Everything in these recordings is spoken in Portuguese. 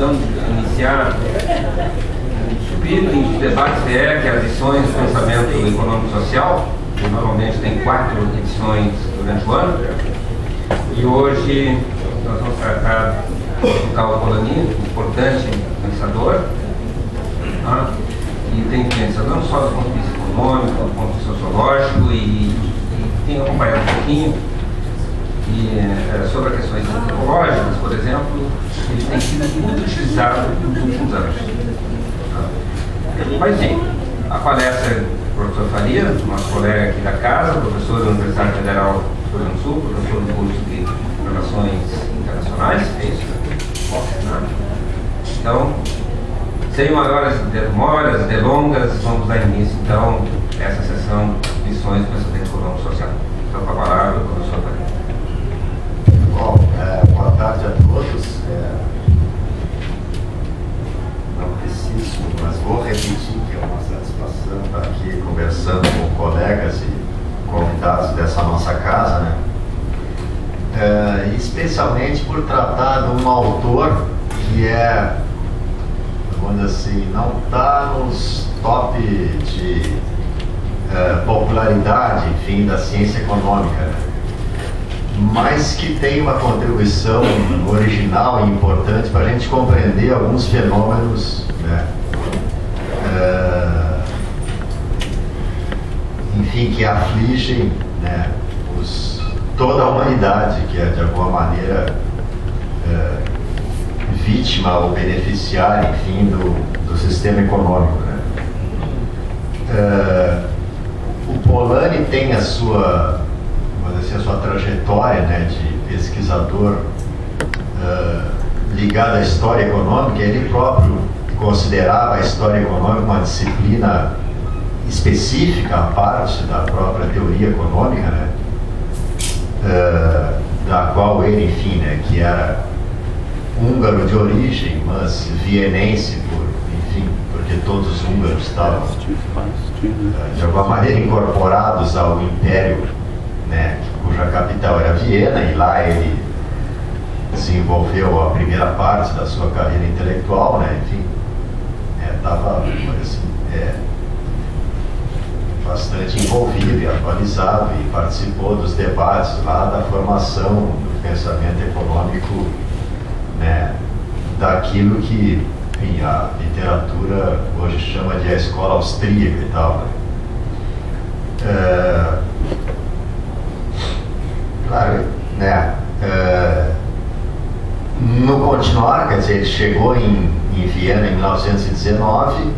intenção de iniciar um debate que é as edições do pensamento econômico e social, que normalmente tem 4 edições durante o ano, e hoje nós vamos tratar do Carlo Polanyi, um importante pensador, e tem pensador não só do ponto de vista econômico, do ponto de vista sociológico, e tem acompanhado um pouquinho sobre as questões ecológicas, por exemplo. Ele tem sido muito utilizado nos últimos anos. Mas sim, a palestra do professor Faria, nosso colega aqui da casa, professor da Universidade Federal do Rio Grande do Sul, professor do curso de Relações Internacionais, é isso? Então, sem maiores delongas, vamos dar início então a essa sessão de lições do pensamento econômico social. Então, com a palavra, o professor Faria. Bom, boa tarde a todos. Não preciso, mas vou repetir que é uma satisfação estar aqui conversando com colegas e convidados dessa nossa casa, né? Especialmente por tratar de um autor que vamos dizer assim, não está nos top de popularidade, enfim, da ciência econômica, né? Mas que tem uma contribuição original e importante para a gente compreender alguns fenômenos, né? Enfim, que afligem, né, toda a humanidade, que é de alguma maneira vítima ou beneficiária, enfim, do sistema econômico, né? O Polanyi tem a sua trajetória, né, de pesquisador ligado à história econômica. Ele próprio considerava a história econômica uma disciplina específica, à parte da própria teoria econômica, né, da qual ele, enfim, né, que era húngaro de origem, mas vienense, porque todos os húngaros estavam de alguma maneira incorporados ao Império, né, cuja capital era Viena, e lá ele desenvolveu a primeira parte da sua carreira intelectual, né, enfim, estava bastante envolvido e atualizado e participou dos debates lá da formação do pensamento econômico, né, daquilo que, enfim, a literatura hoje chama de a escola austríaca e tal, né? Claro, né? No continuar, quer dizer, ele chegou em Viena em 1919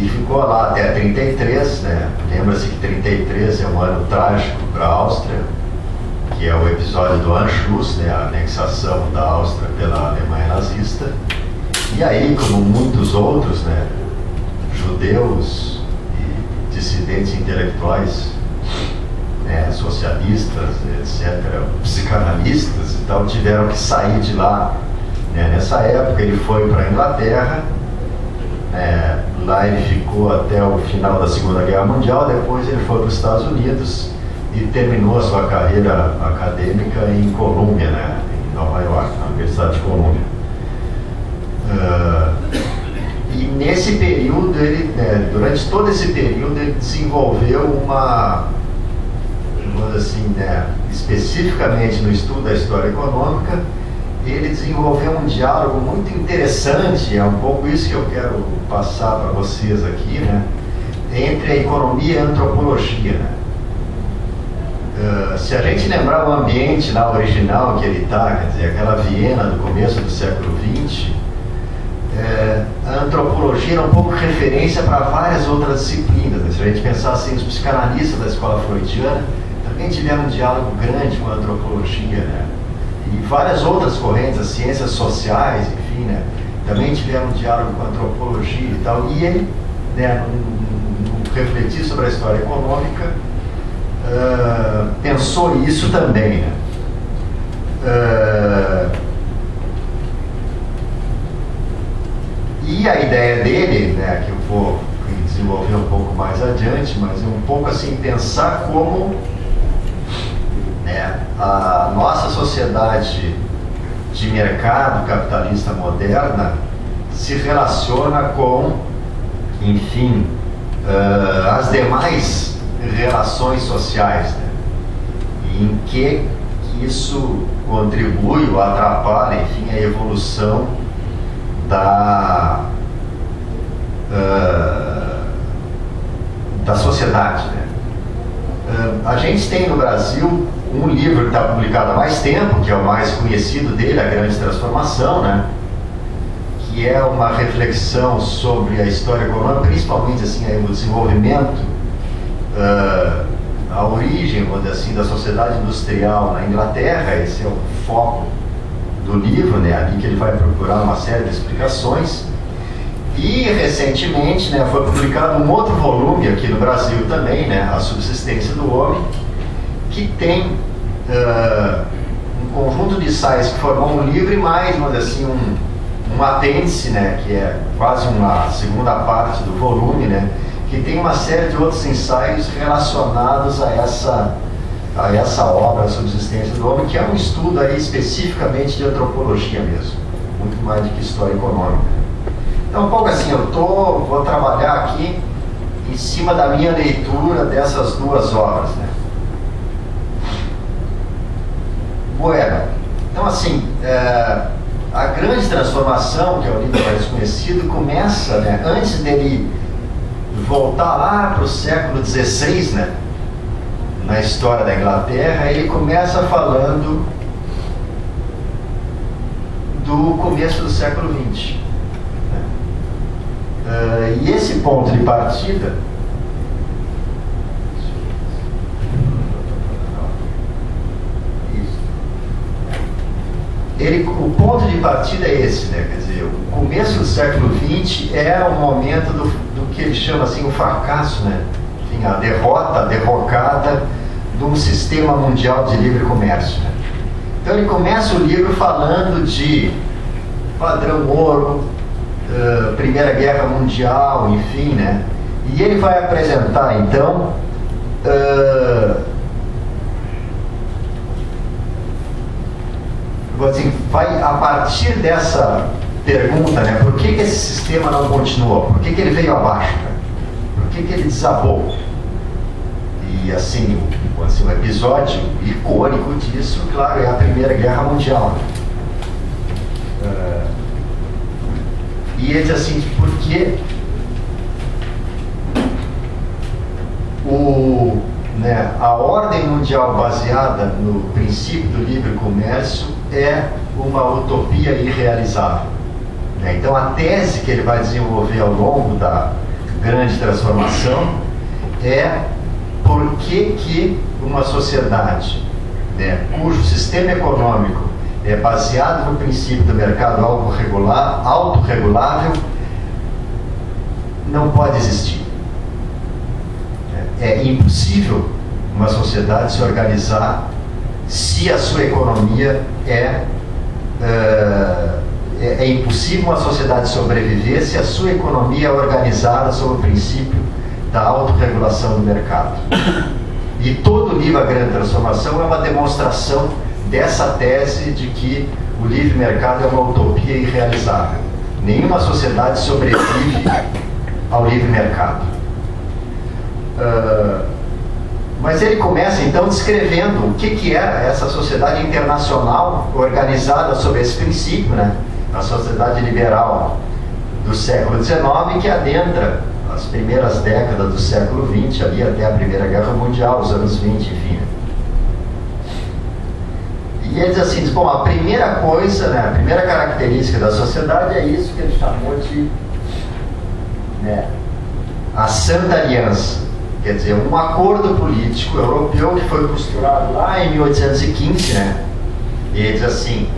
e ficou lá até 33, né? Lembra-se que 33 é um ano trágico para a Áustria, que é o episódio do Anschluss, né? A anexação da Áustria pela Alemanha nazista. E aí, como muitos outros, né, judeus e dissidentes intelectuais, né, socialistas, etc., psicanalistas e tal, tiveram que sair de lá, né? Nessa época ele foi para a Inglaterra, lá ele ficou até o final da Segunda Guerra Mundial. Depois ele foi para os Estados Unidos e terminou a sua carreira acadêmica em Columbia, né, em Nova York, na Universidade de Columbia. E nesse período, durante todo esse período, ele desenvolveu assim, né, especificamente no estudo da história econômica, ele desenvolveu um diálogo muito interessante, é um pouco isso que eu quero passar para vocês aqui, né, entre a economia e a antropologia, né? Se a gente lembrar o ambiente lá original que ele está, quer dizer, aquela Viena do começo do século XX, a antropologia era um pouco referência para várias outras disciplinas, né? Se a gente pensar assim, os psicanalistas da escola freudiana também tiveram um diálogo grande com a antropologia, né? E várias outras correntes, as ciências sociais, enfim, né, também tiveram um diálogo com a antropologia e tal. E ele, né, no refletir sobre a história econômica, pensou isso também, né? E a ideia dele, né, que eu vou desenvolver um pouco mais adiante, mas é um pouco assim, pensar como, né, a nossa sociedade de mercado capitalista moderna se relaciona com, enfim, as demais relações sociais, né? E em que isso contribui ou atrapalha, enfim, a evolução da sociedade, né? A gente tem no Brasil um livro que está publicado há mais tempo, que é o mais conhecido dele, A Grande Transformação, né? Que é uma reflexão sobre a história econômica, principalmente assim, o desenvolvimento, a origem, vamos dizer assim, da sociedade industrial na Inglaterra. Esse é o foco do livro, né? Ali que ele vai procurar uma série de explicações. E recentemente, né, foi publicado um outro volume aqui no Brasil também, né, A Subsistência do Homem, que tem um conjunto de ensaios que formam um livro e mais, vamos dizer assim, um apêndice, né, que é quase uma segunda parte do volume, né, que tem uma série de outros ensaios relacionados a essa obra, A Subsistência do Homem, que é um estudo aí especificamente de antropologia mesmo, muito mais do que história econômica. Então, um pouco assim, vou trabalhar aqui em cima da minha leitura dessas duas obras, né? Bueno, então assim, A Grande Transformação, que é o livro mais conhecido, começa, né, antes dele voltar lá para o século XVI, né, na história da Inglaterra, ele começa falando do começo do século XX. E esse ponto de partida o ponto de partida é esse, né? Quer dizer, o começo do século XX é o momento do que ele chama assim o fracasso, né? Enfim, a derrota, a derrocada de um sistema mundial de livre comércio, né? Então ele começa o livro falando de padrão ouro, Primeira Guerra Mundial, enfim, né? E ele vai apresentar, então, assim, vai a partir dessa pergunta, né? Por que esse sistema não continuou? Por que ele veio abaixo? Né? Por que ele desabou? E assim, o episódio icônico disso, claro, é a Primeira Guerra Mundial. E ele diz assim, porque a ordem mundial baseada no princípio do livre comércio é uma utopia irrealizável. Então a tese que ele vai desenvolver ao longo da Grande Transformação é por que uma sociedade, né, cujo sistema econômico é baseado no princípio do mercado autorregulável, não pode existir. É impossível uma sociedade se organizar se a sua economia é impossível uma sociedade sobreviver se a sua economia é organizada sob o princípio da autorregulação do mercado. E todo o livro A Grande Transformação é uma demonstração dessa tese de que o livre mercado é uma utopia irrealizável. Nenhuma sociedade sobrevive ao livre mercado. Mas ele começa então descrevendo o que era essa sociedade internacional organizada sob esse princípio, né? A sociedade liberal do século XIX, que adentra as primeiras décadas do século XX, ali até a Primeira Guerra Mundial, os anos 20, enfim. E ele diz assim, bom, a primeira coisa, né, a primeira característica da sociedade é isso que ele chamou de, né, a Santa Aliança. Quer dizer, um acordo político europeu que foi costurado lá em 1815, né? E ele diz assim,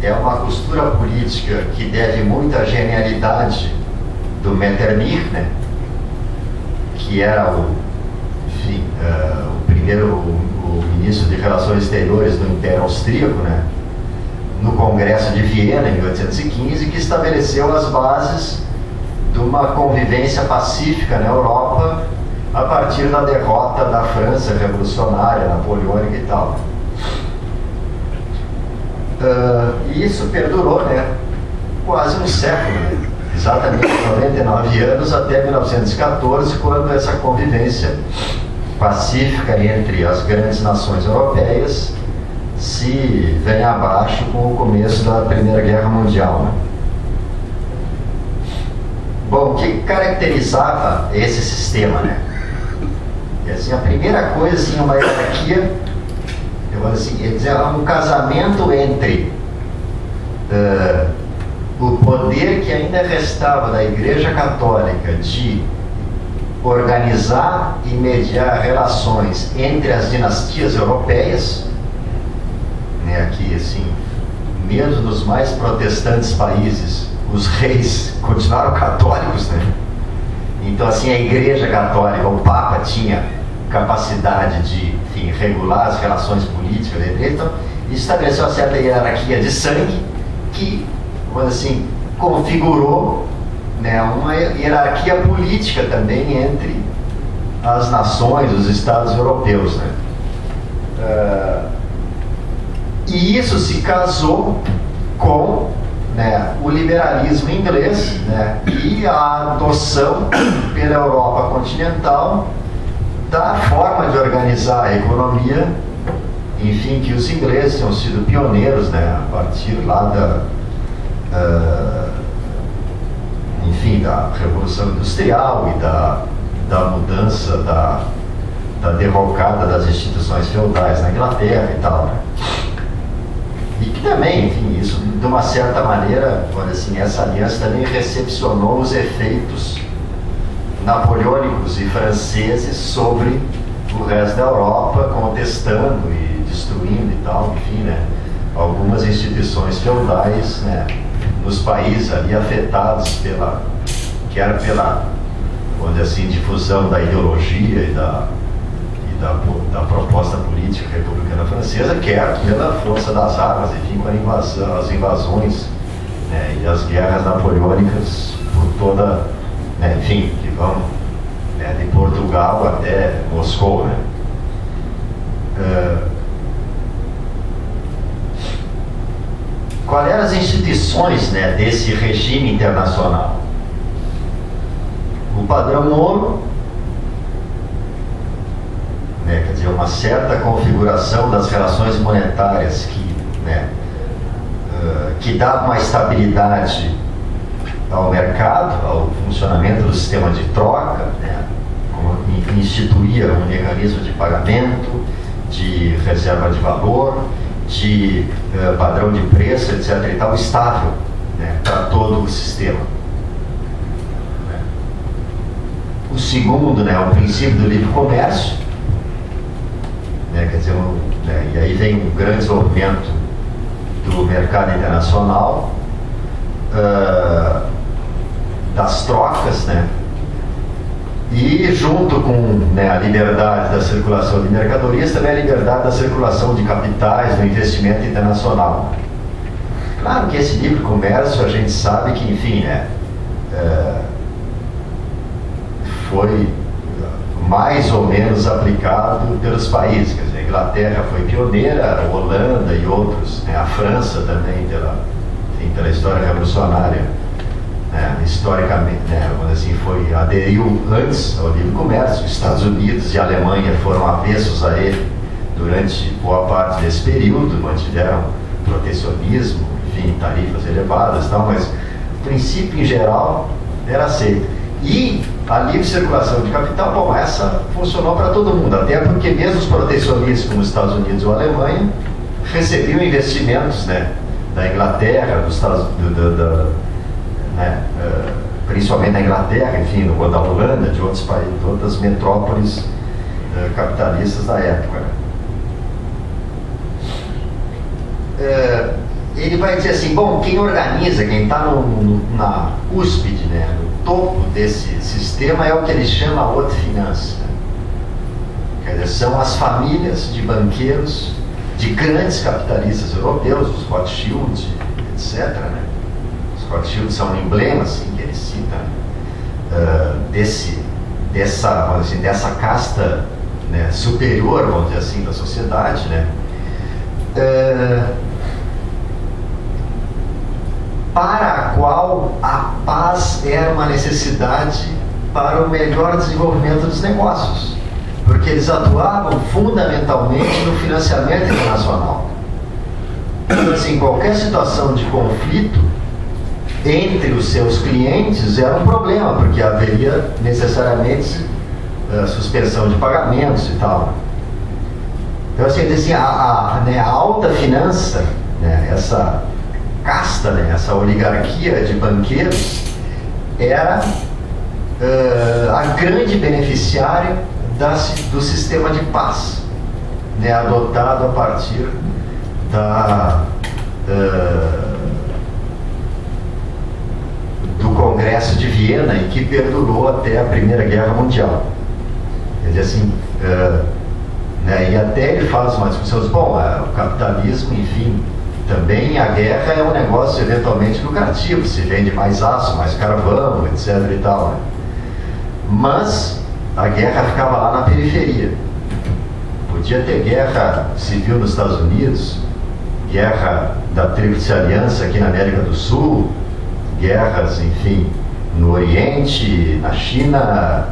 é uma costura política que deve muita genialidade do Metternich, né? Que era o ministro de Relações Exteriores do Império Austríaco, né? No Congresso de Viena, em 1815, que estabeleceu as bases de uma convivência pacífica na Europa a partir da derrota da França revolucionária, napoleônica e tal. E isso perdurou, né, quase um século, né? Exatamente 99 anos até 1914, quando essa convivência pacífica entre as grandes nações europeias se vem abaixo com o começo da Primeira Guerra Mundial, né? Bom, o que caracterizava esse sistema, né? E, assim, a primeira coisa, assim, uma hierarquia, eu vou assim, dizer, um casamento entre o poder que ainda restava da Igreja Católica de organizar e mediar relações entre as dinastias europeias, né, aqui, assim, mesmo nos mais protestantes países, os reis continuaram católicos, né? Então, assim, a Igreja Católica, o Papa tinha capacidade de, enfim, regular as relações políticas da Igreja, então estabeleceu uma certa hierarquia de sangue que, vamos assim, configurou, né, uma hierarquia política também entre as nações, os estados europeus, né? E isso se casou com, né, o liberalismo inglês, né, e a adoção pela Europa continental da forma de organizar a economia, enfim, que os ingleses tinham sido pioneiros, né, a partir lá enfim, da Revolução Industrial e da mudança, da derrocada das instituições feudais na Inglaterra e tal, né? E que também, enfim, isso de uma certa maneira, assim, essa aliança também recepcionou os efeitos napoleônicos e franceses sobre o resto da Europa, contestando e destruindo e tal, enfim, né, algumas instituições feudais, né, nos países ali afetados que era pela, vamos dizer assim, difusão da ideologia e da proposta política republicana francesa, quer pela força das armas, enfim, com as invasões, né, e as guerras napoleônicas por toda, né, enfim, que vão, né, de Portugal até Moscou, né? Quais eram as instituições, né, desse regime internacional? O padrão ouro, né, quer dizer, uma certa configuração das relações monetárias que, né, que dava uma estabilidade ao mercado, ao funcionamento do sistema de troca, né, instituía um mecanismo de pagamento, de reserva de valor, de padrão de preço, etc. e tal, estável, né, para todo o sistema. O segundo, né, o princípio do livre comércio, né, quer dizer, né, e aí vem um grande desenvolvimento do mercado internacional, das trocas, né, e junto com, né, a liberdade da circulação de mercadorias, também a liberdade da circulação de capitais, do investimento internacional. Claro que esse livre comércio, a gente sabe que, enfim, né, foi mais ou menos aplicado pelos países. Quer dizer, a Inglaterra foi pioneira, a Holanda e outros, né, a França também, pela história revolucionária, né, historicamente, né, assim, aderiu antes ao livre comércio. Os Estados Unidos e a Alemanha foram avessos a ele durante boa parte desse período, mantiveram protecionismo, enfim, tarifas elevadas e tal, mas o princípio em geral era aceito. E a livre circulação de capital, bom, essa funcionou para todo mundo, até porque mesmo os protecionistas como os Estados Unidos ou a Alemanha recebiam investimentos, né, da Inglaterra, dos Estados né, principalmente da Inglaterra, enfim, da Holanda, de outros países, de outras metrópoles capitalistas da época, né. Ele vai dizer assim, bom, quem organiza, quem está na cúspide, né, no topo desse sistema é o que ele chama haute finance, né? Quer dizer, são as famílias de banqueiros, de grandes capitalistas europeus, os Rothschild, etc., né? Os Rothschild são um emblema, assim, que ele cita, vamos dizer, dessa casta, né, superior, vamos dizer assim, da sociedade, né? para a qual a paz era uma necessidade para o melhor desenvolvimento dos negócios, porque eles atuavam fundamentalmente no financiamento internacional. Então, assim, qualquer situação de conflito entre os seus clientes era um problema, porque haveria necessariamente suspensão de pagamentos e tal. Então, assim, a alta finança, né, essa casta, né, essa oligarquia de banqueiros, era a grande beneficiária do sistema de paz, né, adotado a partir do Congresso de Viena e que perdurou até a Primeira Guerra Mundial. Quer dizer, assim, né, e até ele faz uma discussão, bom, o capitalismo, enfim, também a guerra é um negócio eventualmente lucrativo, se vende mais aço, mais carvão, etc. e tal, né? Mas a guerra ficava lá na periferia. Podia ter guerra civil nos Estados Unidos, guerra da Tríplice Aliança aqui na América do Sul, guerras, enfim, no Oriente, na China,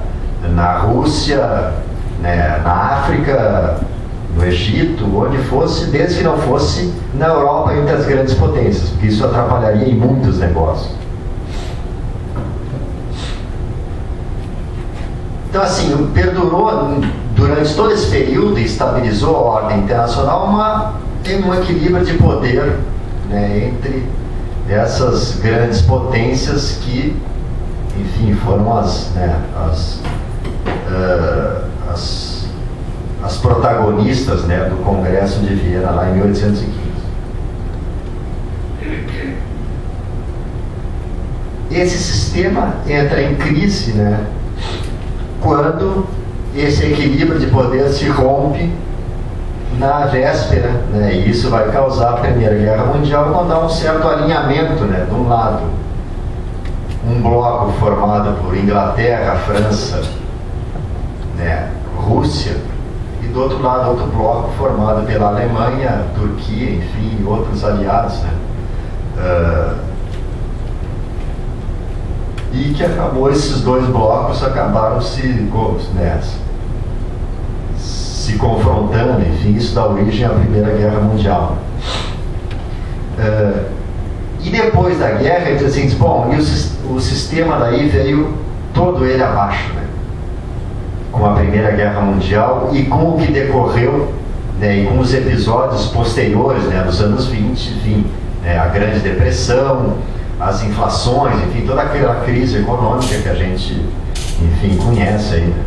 na Rússia, né, na África, no Egito, onde fosse, desde que não fosse na Europa entre as grandes potências, porque isso atrapalharia em muitos negócios. Então, assim, perdurou durante todo esse período e estabilizou a ordem internacional um equilíbrio de poder, né, entre essas grandes potências que, enfim, foram as protagonistas, né, do Congresso de Viena lá em 1815. Esse sistema entra em crise, né, quando esse equilíbrio de poder se rompe na véspera, né, e isso vai causar a Primeira Guerra Mundial, quando há um certo alinhamento, né, de um lado um bloco formado por Inglaterra, França, né, Rússia, e do outro lado outro bloco formado pela Alemanha, Turquia, enfim, outros aliados, né, e que esses dois blocos acabaram se confrontando, enfim, isso dá origem à Primeira Guerra Mundial. E depois da guerra, ele diz assim, bom, e o sistema daí veio todo ele abaixo, né, com a Primeira Guerra Mundial e com o que decorreu, né, e com os episódios posteriores, né, nos anos 20, enfim, né, a Grande Depressão, as inflações, enfim, toda aquela crise econômica que a gente, enfim, conhece aí, né.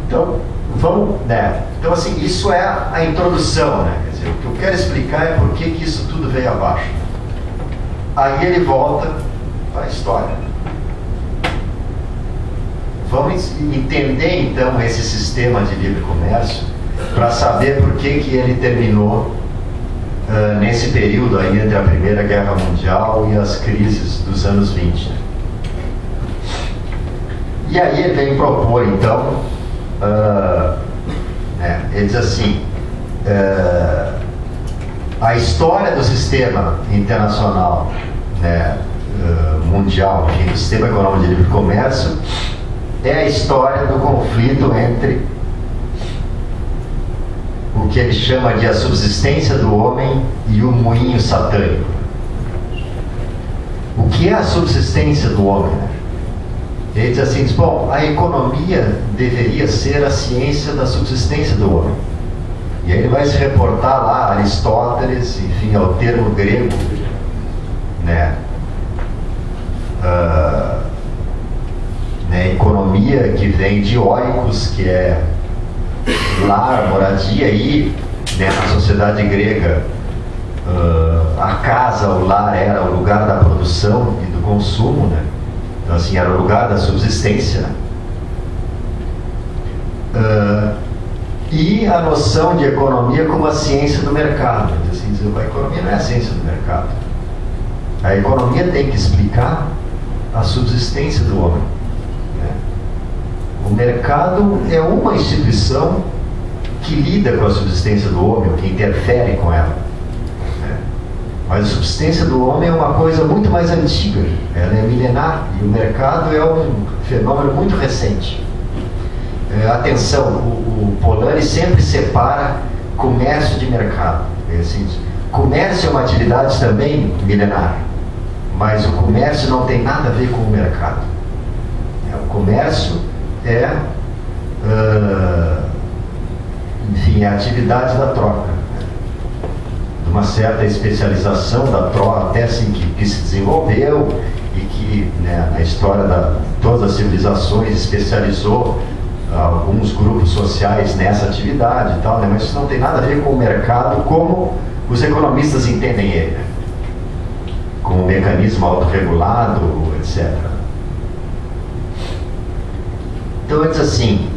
Então, vamos, né, então, assim, isso é a introdução, né, quer dizer, o que eu quero explicar é por que isso tudo veio abaixo. Aí ele volta para a história. Vamos entender, então, esse sistema de livre comércio para saber por que ele terminou nesse período aí entre a Primeira Guerra Mundial e as crises dos anos 20. E aí ele vem propor, então, ele diz assim, a história do sistema internacional, né, mundial, enfim, do sistema econômico de livre comércio, é a história do conflito entre o que ele chama de a subsistência do homem e o moinho satânico. O que é a subsistência do homem, né? Ele diz assim, bom, a economia deveria ser a ciência da subsistência do homem. E aí ele vai se reportar lá a Aristóteles, enfim, ao termo grego, né, economia, que vem de oikos, que é lar, moradia, e, né, na sociedade grega, a casa, o lar, era o lugar da produção e do consumo, né? Então, assim, era o lugar da subsistência, né? E a noção de economia como a ciência do mercado. Assim, a economia não é a ciência do mercado. A economia tem que explicar a subsistência do homem, né? O mercado é uma instituição que lida com a subsistência do homem, que interfere com ela, né? Mas a subsistência do homem é uma coisa muito mais antiga, ela é milenar, e o mercado é um fenômeno muito recente. Atenção, o Polanyi sempre separa comércio de mercado. Assim, comércio é uma atividade também milenar, mas o comércio não tem nada a ver com o mercado. O comércio é, enfim, a atividade da troca, de uma certa especialização da troca, até assim que se desenvolveu e que, né, na história de todas as civilizações especializou alguns grupos sociais nessa atividade e tal, né? Mas isso não tem nada a ver com o mercado como os economistas entendem ele, né? Como um mecanismo autorregulado, etc. Então, diz assim,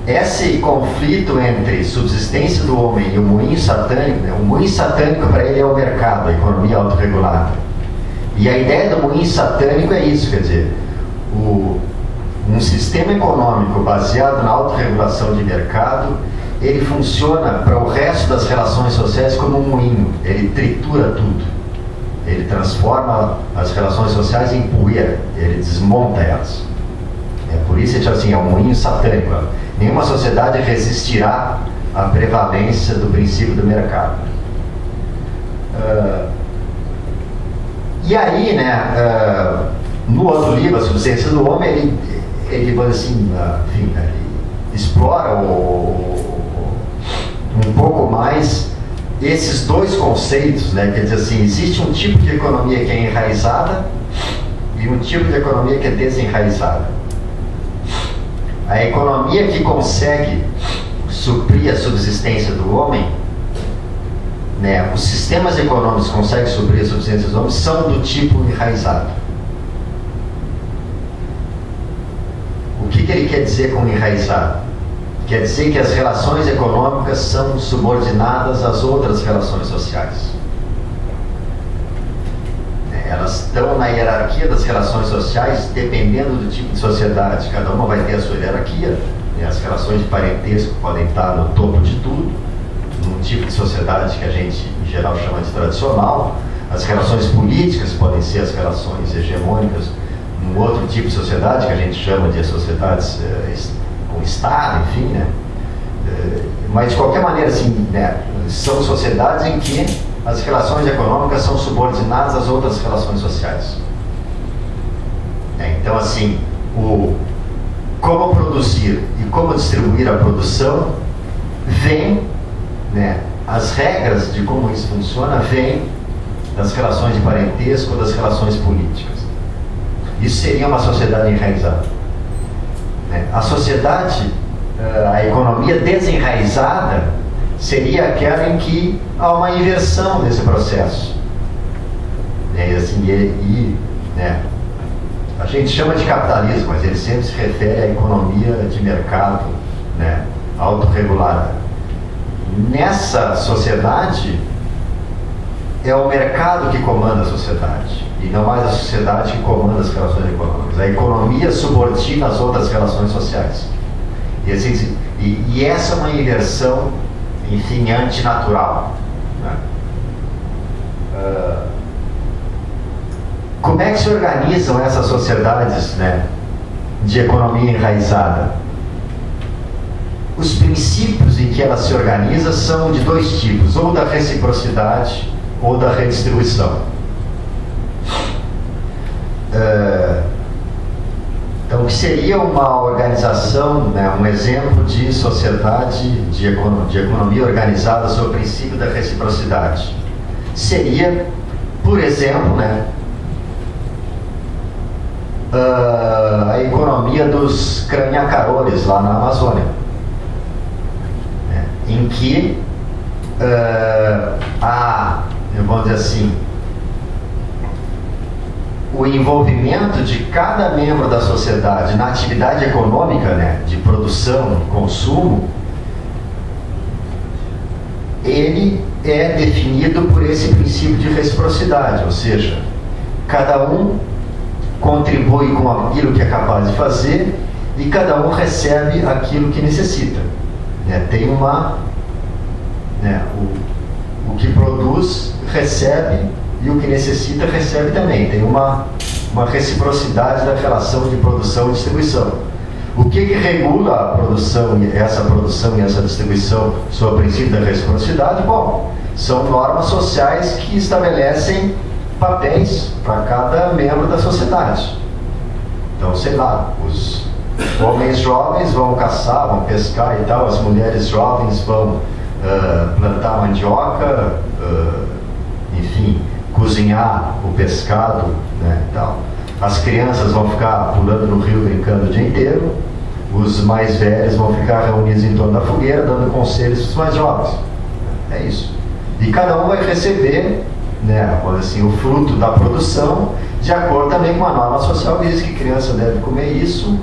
esse conflito entre subsistência do homem e o moinho satânico, né? O moinho satânico para ele é o mercado, a economia autorregulada. E a ideia do moinho satânico é isso, quer dizer, um sistema econômico baseado na autorregulação de mercado, ele funciona para o resto das relações sociais como um moinho, ele tritura tudo, ele transforma as relações sociais em poeira, ele desmonta elas. Por isso, assim, é um moinho satânico. Nenhuma sociedade resistirá à prevalência do princípio do mercado. E aí, né, no outro livro, A Subsistência do Homem, ele assim, enfim, ele explora um pouco mais esses dois conceitos, né? Quer dizer assim, existe um tipo de economia que é enraizada e um tipo de economia que é desenraizada. A economia que consegue suprir a subsistência do homem, né? Os sistemas econômicos que conseguem suprir a subsistência dos homens são do tipo enraizado. O que ele quer dizer com enraizado? Quer dizer que as relações econômicas são subordinadas às outras relações sociais. Elas estão na hierarquia das relações sociais dependendo do tipo de sociedade. Cada uma vai ter a sua hierarquia. As relações de parentesco podem estar no topo de tudo, num tipo de sociedade que a gente, em geral, chama de tradicional. As relações políticas podem ser as relações hegemônicas num outro tipo de sociedade que a gente chama de sociedades com Estado, enfim, né? Mas de qualquer maneira, assim, né, são sociedades em que as relações econômicas são subordinadas às outras relações sociais. Então, assim, como produzir e como distribuir a produção vem, né, as regras de como isso funciona vêm das relações de parentesco, das relações políticas. Isso seria uma sociedade enraizada. A sociedade, a economia desenraizada, seria aquela em que há uma inversão desse processo. Né, a gente chama de capitalismo, mas ele sempre se refere à economia de mercado, né, autorregulada. Nessa sociedade, é o mercado que comanda a sociedade, e não mais a sociedade que comanda as relações econômicas. A economia subordina as outras relações sociais. E essa é uma inversão, enfim, antinatural. Né? Como é que se organizam essas sociedades, né, de economia enraizada? Os princípios em que ela se organiza são de dois tipos, ou da reciprocidade ou da redistribuição. Então, o que seria uma organização, né, um exemplo de sociedade, de economia organizada sob o princípio da reciprocidade? Seria, por exemplo, né, a economia dos Craniacarores lá na Amazônia, né, em que vamos dizer assim, o envolvimento de cada membro da sociedade na atividade econômica, né, de produção e consumo, ele é definido por esse princípio de reciprocidade, ou seja, cada um contribui com aquilo que é capaz de fazer e cada um recebe aquilo que necessita. Tem uma... o que produz recebe e o que necessita recebe também. Tem uma reciprocidade da relação de produção e distribuição. O que regula a produção e essa distribuição sob o princípio da reciprocidade? Bom, são normas sociais que estabelecem papéis para cada membro da sociedade. Então, sei lá, os homens jovens vão caçar, vão pescar e tal, as mulheres jovens vão plantar mandioca, enfim, cozinhar o pescado, né, e tal. As crianças vão ficar pulando no rio brincando o dia inteiro, os mais velhos vão ficar reunidos em torno da fogueira dando conselhos para os mais jovens. É isso. E cada um vai receber, né, assim, o fruto da produção de acordo também com a norma social que diz que criança deve comer isso,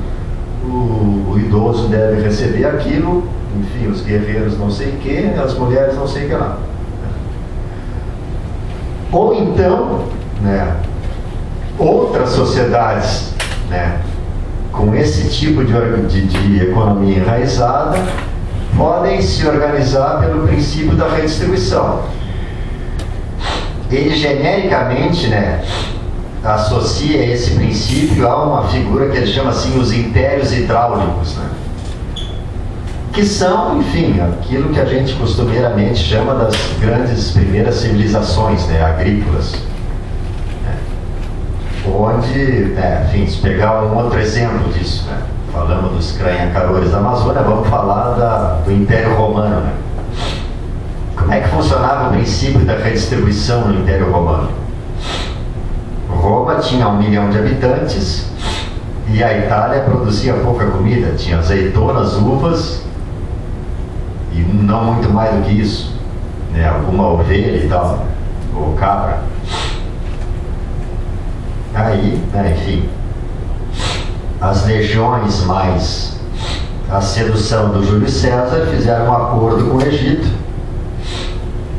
o idoso deve receber aquilo, enfim, os guerreiros não sei o que, as mulheres não sei o que lá. Ou então, né, outras sociedades, né, com esse tipo de economia enraizada podem se organizar pelo princípio da redistribuição. Ele genericamente, né, associa esse princípio a uma figura que ele chama assim os impérios hidráulicos, né, que são, enfim, aquilo que a gente costumeiramente chama das grandes primeiras civilizações, né, agrícolas, né, onde, enfim, se pegar um outro exemplo disso, né, falamos dos cranha-carores da Amazônia, vamos falar do Império Romano, né. Como é que funcionava o princípio da redistribuição no Império Romano? Roma tinha 1 milhão de habitantes e a Itália produzia pouca comida, tinha azeitonas, uvas e não muito mais do que isso, né? Alguma ovelha e tal, ou cabra. Aí, né, enfim, as legiões mais a sedução do Júlio César fizeram um acordo com o Egito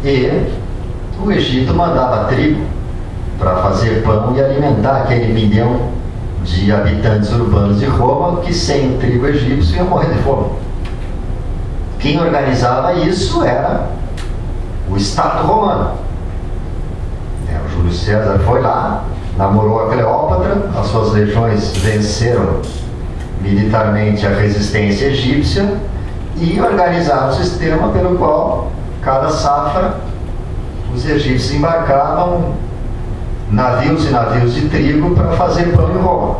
e o Egito mandava trigo para fazer pão e alimentar aquele 1 milhão de habitantes urbanos de Roma que sem o trigo egípcio iam morrer de fome. Quem organizava isso era o Estado romano. O Júlio César foi lá, namorou a Cleópatra, as suas legiões venceram militarmente a resistência egípcia e organizaram um sistema pelo qual cada safra os egípcios embarcavam navios e navios de trigo para fazer pão em Roma.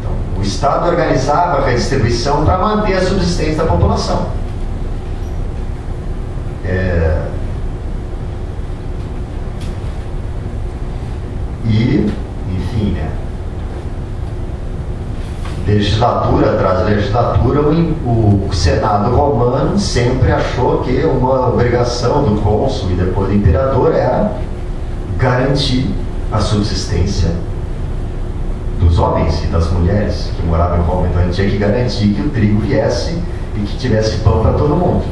Então, o Estado organizava a redistribuição para manter a subsistência da população. E, enfim, né, legislatura atrás de legislatura, o Senado romano sempre achou que uma obrigação do cônsul e depois do imperador era garantir a subsistência dos homens e das mulheres que moravam em Roma. Então a gente tinha que garantir que o trigo viesse e que tivesse pão para todo mundo.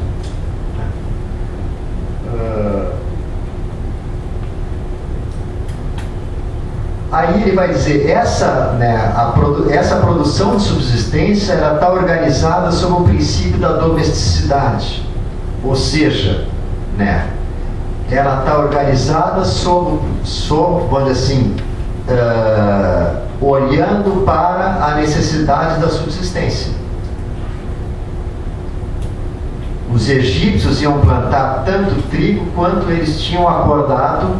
Aí ele vai dizer, essa produção de subsistência ela está organizada sob o princípio da domesticidade, ou seja, né, ela está organizada sob, vamos dizer assim, olhando para a necessidade da subsistência. Os egípcios iam plantar tanto trigo quanto eles tinham acordado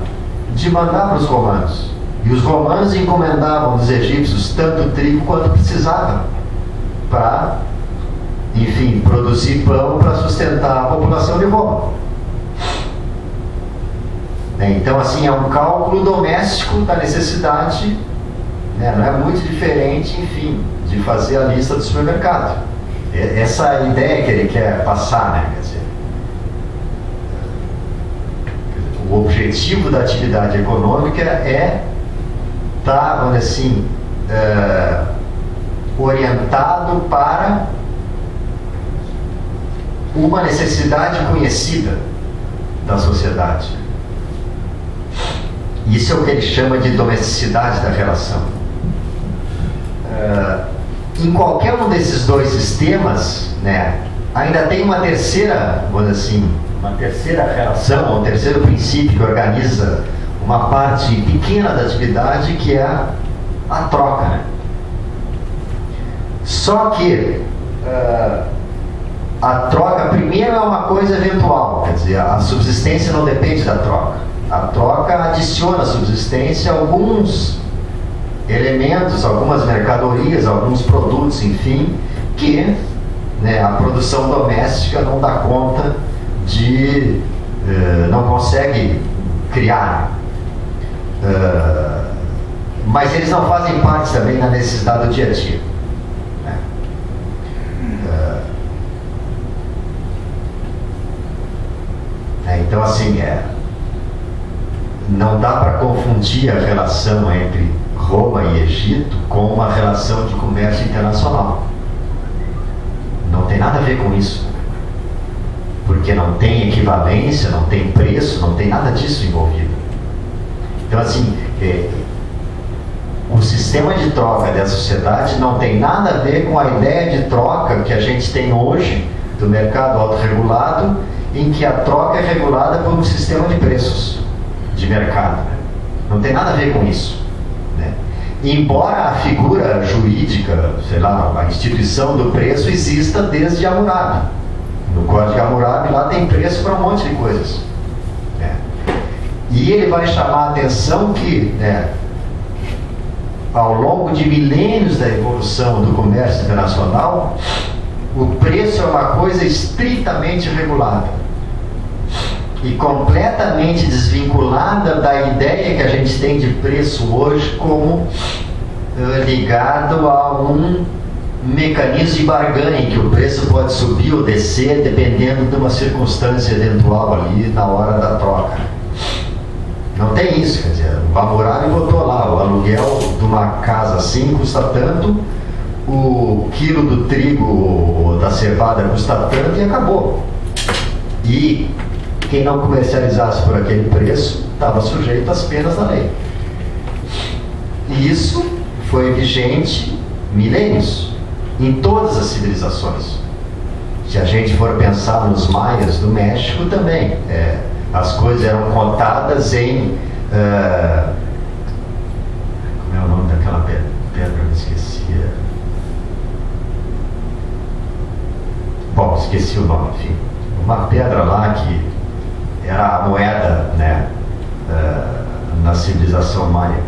de mandar para os romanos. E os romanos encomendavam dos egípcios tanto trigo quanto precisavam para, enfim, produzir pão para sustentar a população de Roma. Então, assim, é um cálculo doméstico da necessidade, né? Não é muito diferente, enfim, de fazer a lista do supermercado. Essa é a ideia que ele quer passar, né? Quer dizer, o objetivo da atividade econômica é estar, vamos dizer assim, orientado para uma necessidade conhecida da sociedade. Isso é o que ele chama de domesticidade da relação. Em qualquer um desses dois sistemas, né, ainda tem uma terceira, vamos dizer assim, uma terceira relação, um terceiro princípio que organiza uma parte pequena da atividade, que é a troca, né? Só que a troca, primeiro, é uma coisa eventual, quer dizer, a subsistência não depende da troca. A troca adiciona à subsistência alguns elementos, algumas mercadorias, alguns produtos, enfim, que, né, a produção doméstica não dá conta de, não consegue criar. Mas eles não fazem parte também da necessidade do dia a dia, né? Então, assim, não dá para confundir a relação entre Roma e Egito com uma relação de comércio internacional. Não tem nada a ver com isso, porque não tem equivalência, não tem preço, não tem nada disso envolvido. Então, assim, o sistema de troca da sociedade não tem nada a ver com a ideia de troca que a gente tem hoje do mercado autorregulado, em que a troca é regulada por um sistema de preços de mercado. Não tem nada a ver com isso, né? Embora a figura jurídica, sei lá, a instituição do preço exista desde Hammurabi. No Código de Hammurabi lá tem preço para um monte de coisas, né? E ele vai chamar a atenção que, né, ao longo de milênios da evolução do comércio internacional, o preço é uma coisa estritamente regulada e completamente desvinculada da ideia que a gente tem de preço hoje como ligado a um mecanismo de barganha, que o preço pode subir ou descer dependendo de uma circunstância eventual ali na hora da troca. Não tem isso, quer dizer, o Hammurabi botou lá, o aluguel de uma casa assim custa tanto, o quilo do trigo ou da cevada custa tanto e acabou. E quem não comercializasse por aquele preço estava sujeito às penas da lei. E isso foi vigente milênios, em todas as civilizações. Se a gente for pensar nos maias do México também, as coisas eram contadas em... como é o nome daquela pedra? Eu me esqueci. Bom, esqueci o nome, enfim. Uma pedra lá que era a moeda, né, na civilização maia.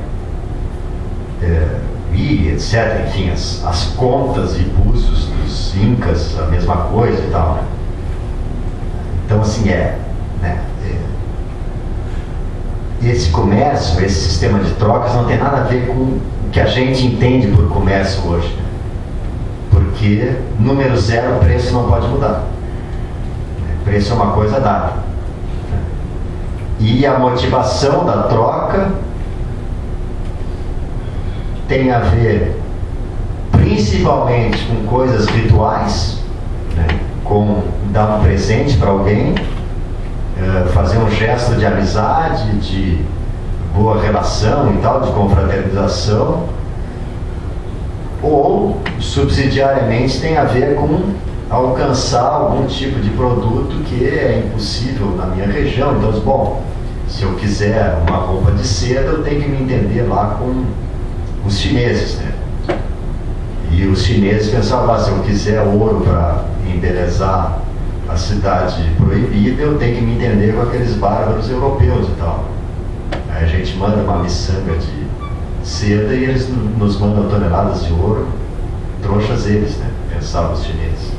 E etc. Enfim, as contas e búzios dos incas, a mesma coisa e tal, né? Então, assim, esse comércio, esse sistema de trocas não tem nada a ver com o que a gente entende por comércio hoje, né? Porque número zero, o preço não pode mudar. O preço é uma coisa dada. E a motivação da troca tem a ver principalmente com coisas rituais, né? Com dar um presente para alguém, fazer um gesto de amizade, de boa relação e tal, de confraternização, ou subsidiariamente tem a ver com alcançar algum tipo de produto que é impossível na minha região. Então, bom, se eu quiser uma roupa de seda, eu tenho que me entender lá com os chineses, né? E os chineses pensavam, se eu quiser ouro para embelezar a cidade proibida, eu tenho que me entender com aqueles bárbaros europeus e tal. Aí a gente manda uma miçanga de seda e eles nos mandam toneladas de ouro, trouxas eles, né? Pensavam os chineses.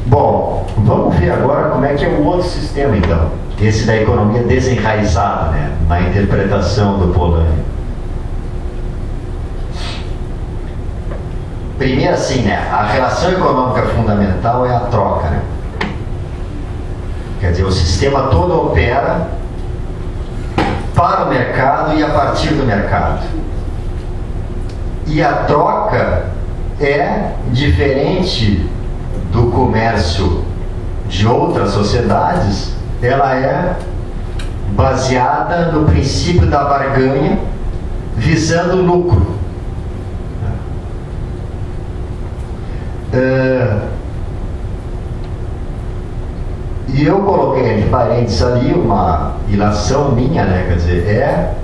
Bom, vamos ver agora como é que é o outro sistema, então. Esse da economia desenraizada, né? Na interpretação do Polanyi. Primeiro, assim, né? A relação econômica fundamental é a troca, né? Quer dizer, o sistema todo opera para o mercado e a partir do mercado. E a troca é diferente do comércio de outras sociedades, ela é baseada no princípio da barganha, visando lucro. E eu coloquei entre parênteses ali uma ilação minha, né? Quer dizer, é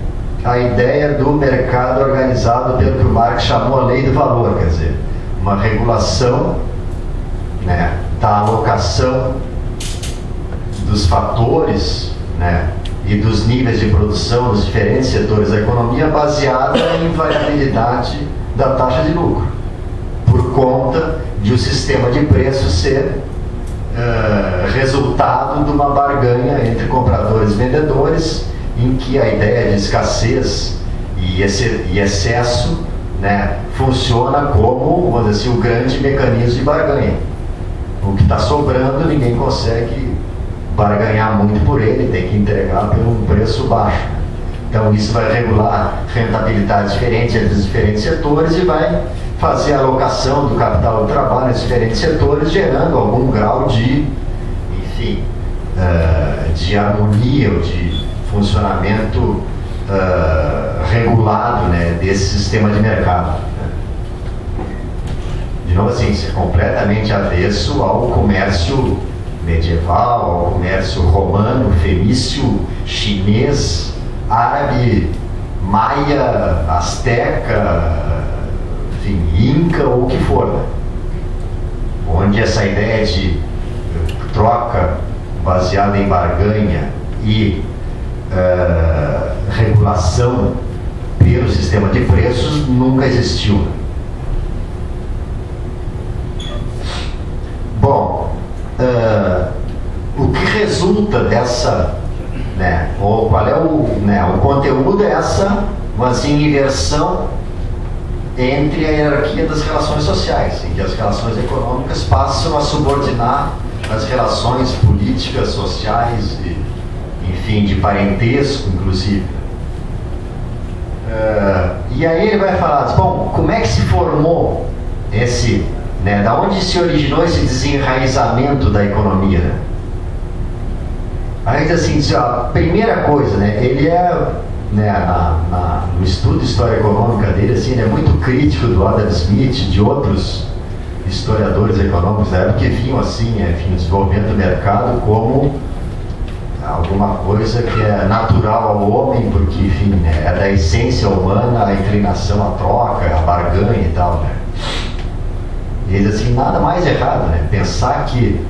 a ideia do mercado organizado pelo que o Marx chamou a lei do valor, quer dizer, uma regulação, né, da alocação dos fatores, né, e dos níveis de produção dos diferentes setores da economia baseada em variabilidade da taxa de lucro, por conta de o sistema de preços ser resultado de uma barganha entre compradores e vendedores, em que a ideia de escassez e excesso, né, funciona como, vamos dizer assim, o grande mecanismo de barganha. O que está sobrando, ninguém consegue barganhar muito por ele, tem que entregar por um preço baixo. Então isso vai regular rentabilidades diferentes entre os diferentes setores e vai fazer a alocação do capital do trabalho nos diferentes setores, gerando algum grau de, enfim, de harmonia ou de funcionamento regulado, né, desse sistema de mercado. De novo, assim, isso é completamente avesso ao comércio medieval, ao comércio romano, fenício, chinês, árabe, maia, asteca, enfim, inca ou o que for, né? Onde essa ideia de troca baseada em barganha e regulação pelo sistema de preços nunca existiu. Bom, o que resulta dessa, né, ou qual é o conteúdo dessa, assim, inversão entre a hierarquia das relações sociais, em que as relações econômicas passam a subordinar as relações políticas, sociais e, enfim, de parentesco, inclusive. E aí ele vai falar, bom, como é que se formou esse, né, da onde se originou esse desenraizamento da economia, né? Aí assim, a primeira coisa, né, ele é, né, no estudo de história econômica dele, assim, ele é muito crítico do Adam Smith, de outros historiadores econômicos da época que viam assim, enfim, o desenvolvimento do mercado como alguma coisa que é natural ao homem, porque, enfim, né, é da essência humana a inclinação à troca, à barganha e tal, né? E ele assim, nada mais errado, né? Pensar que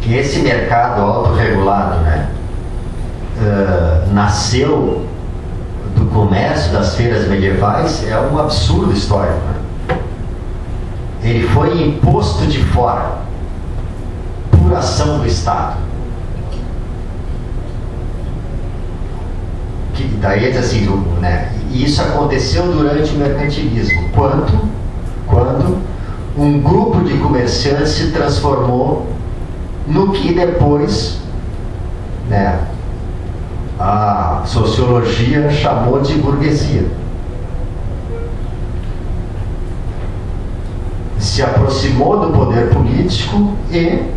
esse mercado autorregulado, né, nasceu do comércio das feiras medievais é um absurdo histórico, né? Ele foi imposto de fora por ação do Estado. Que daí assim, né, e isso aconteceu durante o mercantilismo, quando um grupo de comerciantes se transformou no que depois, né, a sociologia chamou de burguesia. Se aproximou do poder político e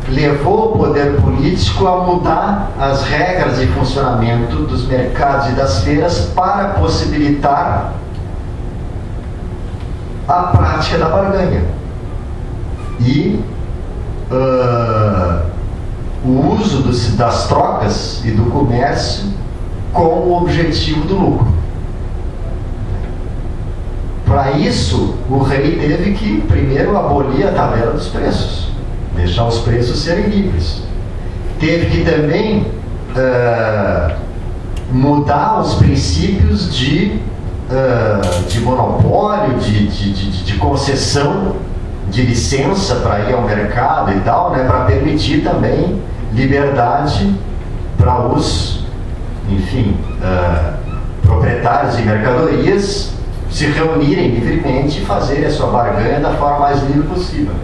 levou o poder político a mudar as regras de funcionamento dos mercados e das feiras para possibilitar a prática da barganha e o uso das trocas e do comércio com o objetivo do lucro. Para isso, o rei teve que primeiro abolir a tabela dos preços, deixar os preços serem livres. Teve que também mudar os princípios de monopólio, de concessão, de licença para ir ao mercado e tal, né, para permitir também liberdade para os, enfim, proprietários de mercadorias se reunirem livremente e fazerem a sua barganha da forma mais livre possível.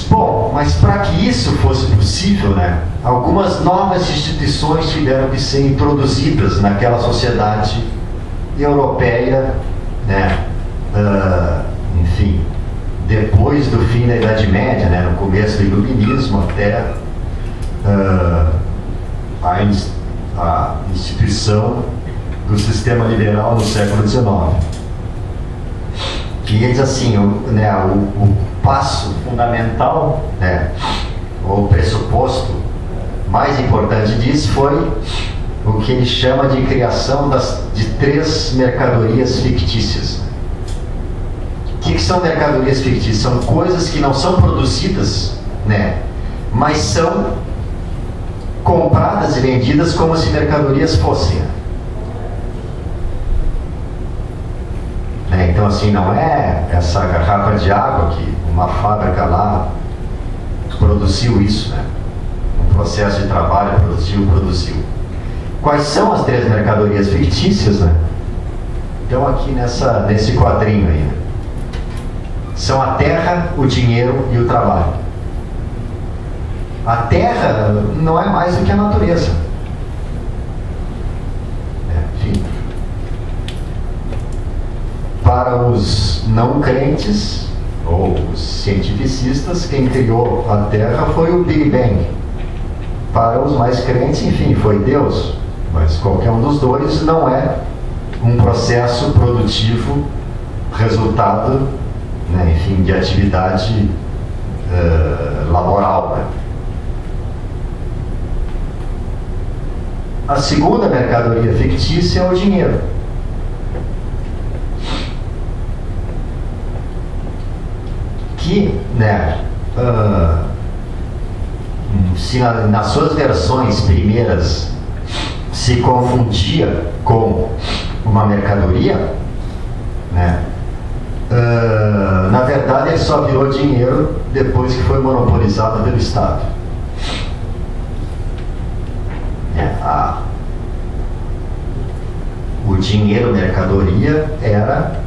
Bom, mas para que isso fosse possível, né, algumas novas instituições tiveram que ser introduzidas naquela sociedade europeia, né, enfim, depois do fim da Idade Média, né, no começo do Iluminismo, até a instituição do sistema liberal no século XIX, que ele diz assim, o passo fundamental, né, o pressuposto mais importante disso foi o que ele chama de criação de 3 mercadorias fictícias. O que são mercadorias fictícias? São coisas que não são produzidas, né, mas são compradas e vendidas como se mercadorias fossem. Então, assim, não é essa garrafa de água que uma fábrica lá produziu isso, né? Um processo de trabalho produziu. Quais são as 3 mercadorias fictícias, né? Então, aqui nesse quadrinho aí, né? São a terra, o dinheiro e o trabalho. A terra não é mais do que a natureza. Enfim. Para os não crentes, ou os cientificistas, quem criou a Terra foi o Big Bang. Para os mais crentes, enfim, foi Deus. Mas qualquer um dos dois não é um processo produtivo, resultado, né, enfim, de atividade laboral, né? A segunda mercadoria fictícia é o dinheiro. Que, né, se nas suas versões primeiras se confundia com uma mercadoria, né, na verdade ele só virou dinheiro depois que foi monopolizado pelo Estado. O dinheiro mercadoria era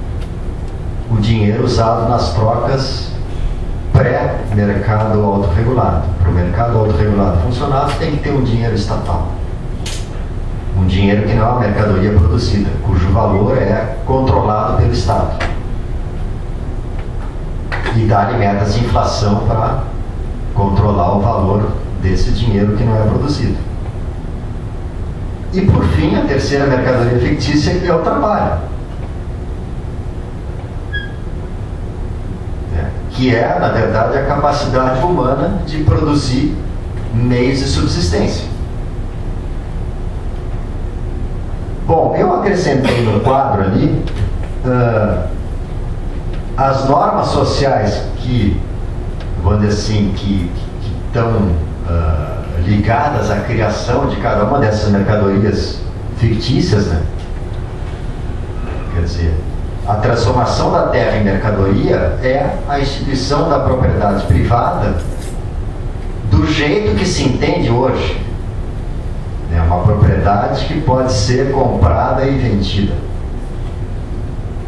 o dinheiro usado nas trocas pré-mercado autorregulado. Para o mercado autorregulado funcionar, tem que ter um dinheiro estatal. Um dinheiro que não é uma mercadoria produzida, cujo valor é controlado pelo Estado. E dá-lhe metas de inflação para controlar o valor desse dinheiro que não é produzido. E por fim, a terceira mercadoria fictícia é o trabalho. Que é, na verdade, a capacidade humana de produzir meios de subsistência. Bom, eu acrescentei no quadro ali as normas sociais que, vamos dizer assim, que estão ligadas à criação de cada uma dessas mercadorias fictícias, né? Quer dizer, a transformação da terra em mercadoria é a instituição da propriedade privada do jeito que se entende hoje. É uma propriedade que pode ser comprada e vendida.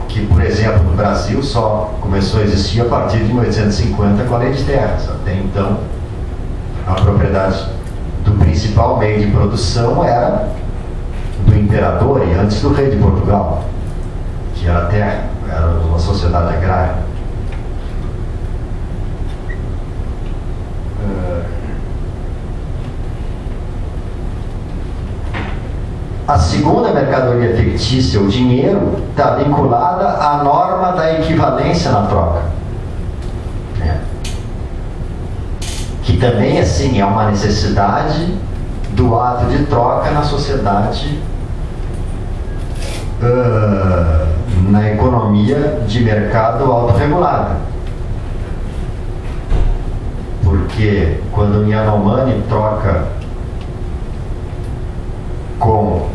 Que, por exemplo, no Brasil só começou a existir a partir de 1850 com a Lei de Terras. Até então, a propriedade do principal meio de produção era do imperador e antes do rei de Portugal, que era a terra, era uma sociedade agrária. A segunda mercadoria fictícia, o dinheiro, está vinculada à norma da equivalência na troca. Que também, assim, é uma necessidade do ato de troca na sociedade, na economia de mercado autorregulada. Porque quando o Yanomami troca com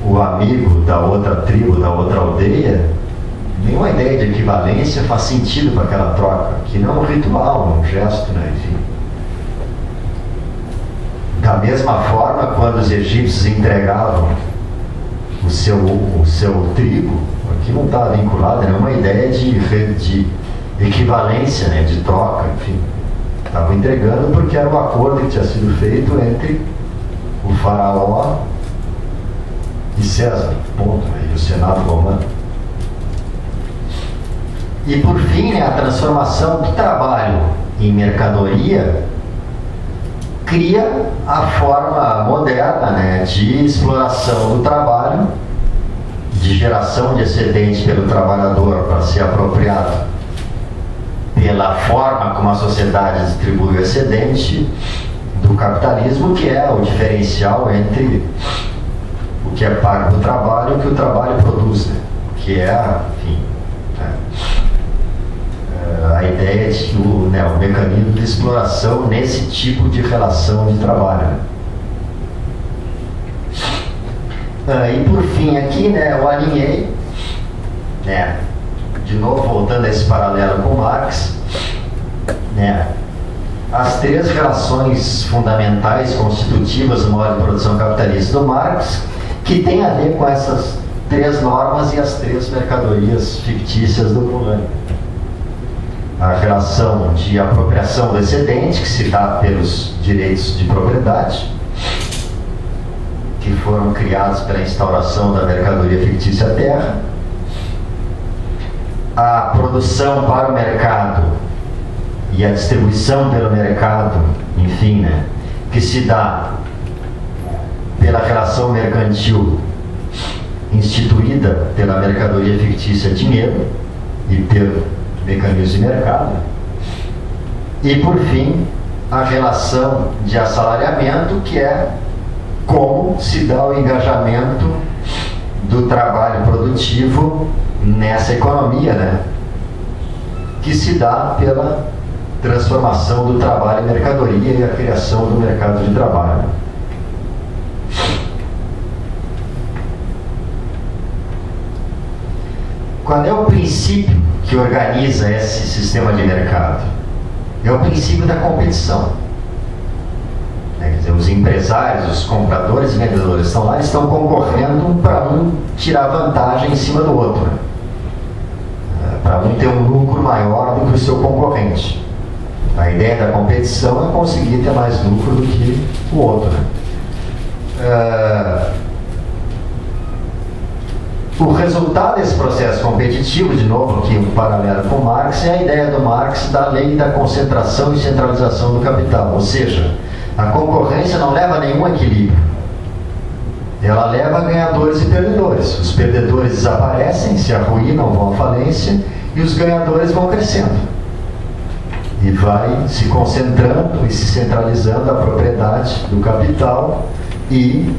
o amigo da outra tribo, da outra aldeia, nenhuma ideia de equivalência faz sentido para aquela troca, que não é um ritual, um gesto, né? Enfim. Da mesma forma, quando os egípcios entregavam o seu trigo, aqui não estava vinculado a nenhuma ideia de equivalência, né? De troca, enfim. Estavam entregando porque era o acordo que tinha sido feito entre o faraó e César, ponto, né? E o Senado romano. E por fim, né, a transformação do trabalho em mercadoria cria a forma moderna, né, de exploração do trabalho de geração de excedente pelo trabalhador para ser apropriado pela forma como a sociedade distribui o excedente do capitalismo, que é o diferencial entre o que é pago do trabalho e o que o trabalho produz, né? Que é, enfim, né? A ideia de que o mecanismo de exploração nesse tipo de relação de trabalho. E por fim aqui, né, eu alinhei, né, de novo voltando a esse paralelo com Marx, né, as três relações fundamentais constitutivas do modo de produção capitalista do Marx, que tem a ver com essas três normas e as três mercadorias fictícias do Polanyi. A relação de apropriação do excedente, que se dá pelos direitos de propriedade, que foram criados pela instauração da mercadoria fictícia terra, a produção para o mercado e a distribuição pelo mercado, enfim, né, que se dá pela relação mercantil instituída pela mercadoria fictícia dinheiro e pelo mecanismo de mercado, e por fim a relação de assalariamento, que é como se dá o engajamento do trabalho produtivo nessa economia, né? Que se dá pela transformação do trabalho em mercadoria e a criação do mercado de trabalho. Qual é o princípio que organiza esse sistema de mercado? É o princípio da competição. Quer dizer, os empresários, os compradores e vendedores estão lá, eles estão concorrendo para um tirar vantagem em cima do outro, né? Para um ter um lucro maior do que o seu concorrente. A ideia da competição é conseguir ter mais lucro do que o outro, né? O resultado desse processo competitivo, de novo aqui um paralelo com Marx, é a ideia do Marx da lei da concentração e centralização do capital, ou seja, a concorrência não leva a nenhum equilíbrio. Ela leva a ganhadores e perdedores. Os perdedores desaparecem, se arruinam, vão à falência, e os ganhadores vão crescendo. E vai se concentrando e se centralizando a propriedade do capital e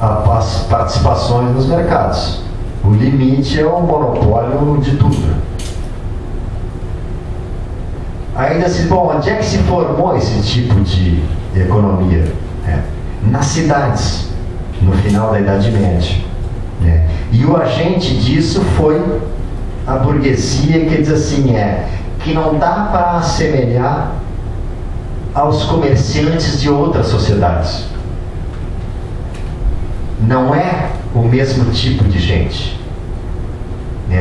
as participações nos mercados. O limite é o monopólio de tudo. Ainda assim, bom, onde é que se formou esse tipo de economia? Nas cidades, no final da Idade Média, né? E o agente disso foi a burguesia, que diz assim, que não dá para assemelhar aos comerciantes de outras sociedades. Não é o mesmo tipo de gente.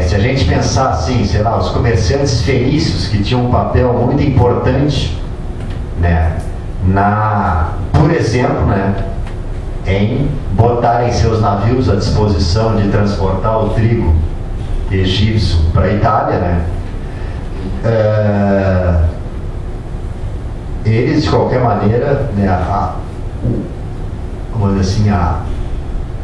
Se a gente pensar assim, sei lá, os comerciantes fenícios, que tinham um papel muito importante, né, por exemplo, né, em botarem seus navios à disposição de transportar o trigo egípcio para a Itália, né, eles, de qualquer maneira, né, vamos dizer assim,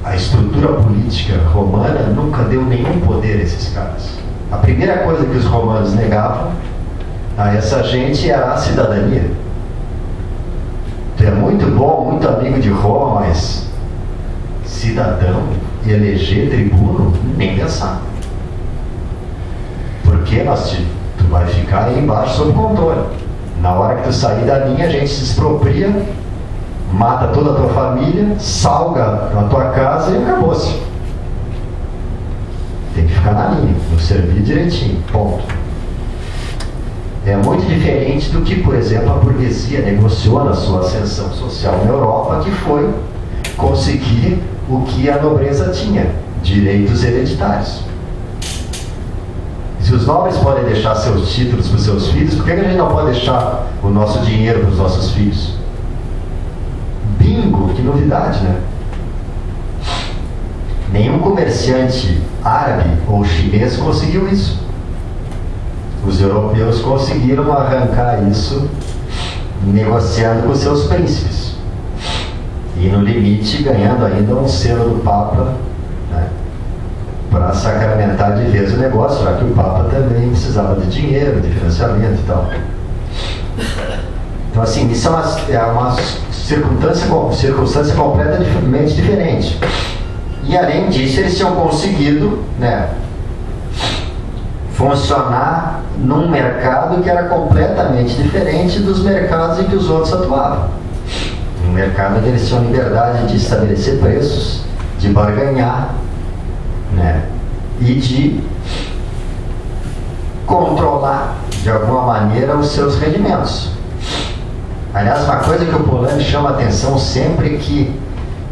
a estrutura política romana nunca deu nenhum poder a esses caras. A primeira coisa que os romanos negavam a essa gente era a cidadania. Tu é muito bom, muito amigo de Roma, mas cidadão, eleger tribuno, nem pensar. Porque tu vai ficar aí embaixo sob controle. Na hora que tu sair da linha, a gente se expropria, mata toda a tua família, salga a tua casa e acabou-se. Tem que ficar na linha, não servir direitinho, ponto. É muito diferente do que, por exemplo, a burguesia negociou na sua ascensão social na Europa, que foi conseguir o que a nobreza tinha, direitos hereditários. Se os nobres podem deixar seus títulos para os seus filhos, por que a gente não pode deixar o nosso dinheiro para os nossos filhos? Bingo, que novidade, né? Nenhum comerciante árabe ou chinês conseguiu isso. Os europeus conseguiram arrancar isso negociando com seus príncipes. E no limite ganhando ainda um selo do Papa, né, para para sacramentar de vez o negócio, já que o Papa também precisava de dinheiro, de financiamento e tal. Então, assim, isso é uma circunstância completamente diferente. E, além disso, eles tinham conseguido, né, funcionar num mercado que era completamente diferente dos mercados em que os outros atuavam. Um mercado onde eles tinham liberdade de estabelecer preços, de barganhar, né, e de controlar, de alguma maneira, os seus rendimentos. Aliás, uma coisa que o Polanyi chama a atenção sempre é que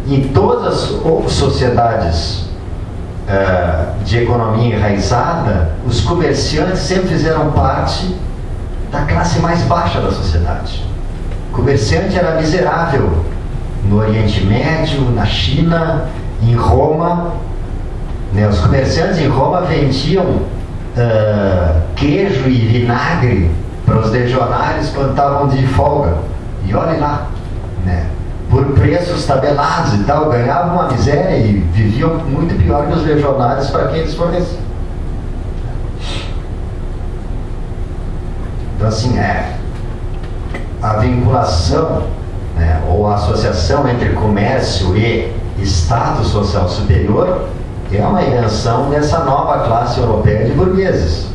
em todas as sociedades de economia enraizada, os comerciantes sempre fizeram parte da classe mais baixa da sociedade. O comerciante era miserável no Oriente Médio, na China, em Roma, né? Os comerciantes em Roma vendiam queijo e vinagre para os legionários quando estavam de folga. E olhem lá, né? Por preços tabelados e tal, ganhavam uma miséria e viviam muito pior que os legionários para quem eles forneciam. Então, assim, a vinculação, né, ou a associação entre comércio e status social superior é uma invenção dessa nova classe europeia de burgueses.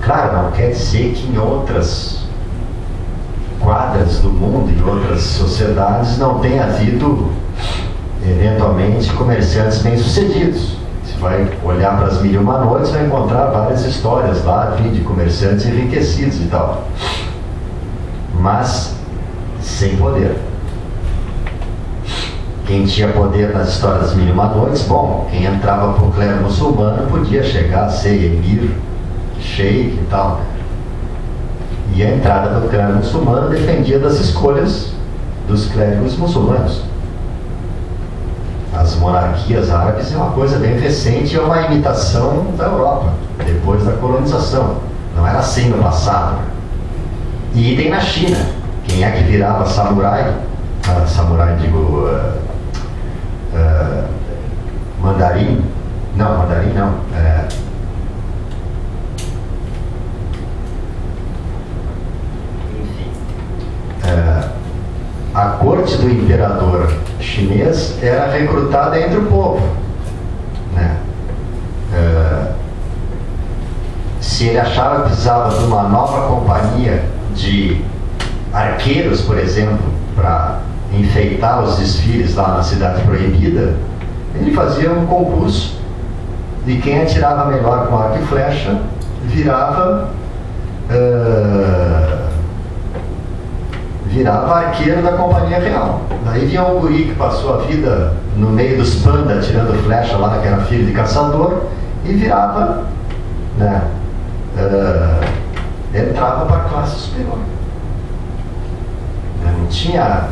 Claro, não quer dizer que em outras quadras do mundo, em outras sociedades, não tenha havido, eventualmente, comerciantes bem-sucedidos. Você vai olhar para as Mil e Uma Noites, vai encontrar várias histórias lá, de comerciantes enriquecidos e tal. Mas sem poder. Quem tinha poder nas histórias das Mil e Uma Noites, bom, quem entrava para o clero muçulmano podia chegar a ser emir, sheik e tal. E a entrada do clero muçulmano dependia das escolhas dos clérigos muçulmanos. As monarquias árabes é uma coisa bem recente, é uma imitação da Europa, depois da colonização. Não era assim no passado. E idem na China. Quem é que virava samurai? Mandarim? Não, mandarim não. A corte do imperador chinês era recrutada entre o povo, né? Se ele achava que precisava de uma nova companhia de arqueiros, por exemplo, para enfeitar os desfiles lá na Cidade Proibida, ele fazia um concurso e quem atirava melhor com arco e flecha virava arqueiro da Companhia Real. Daí vinha um guri que passou a vida no meio dos pandas tirando flecha lá, que era filho de caçador, e virava, né, entrava para a classe superior. Não tinha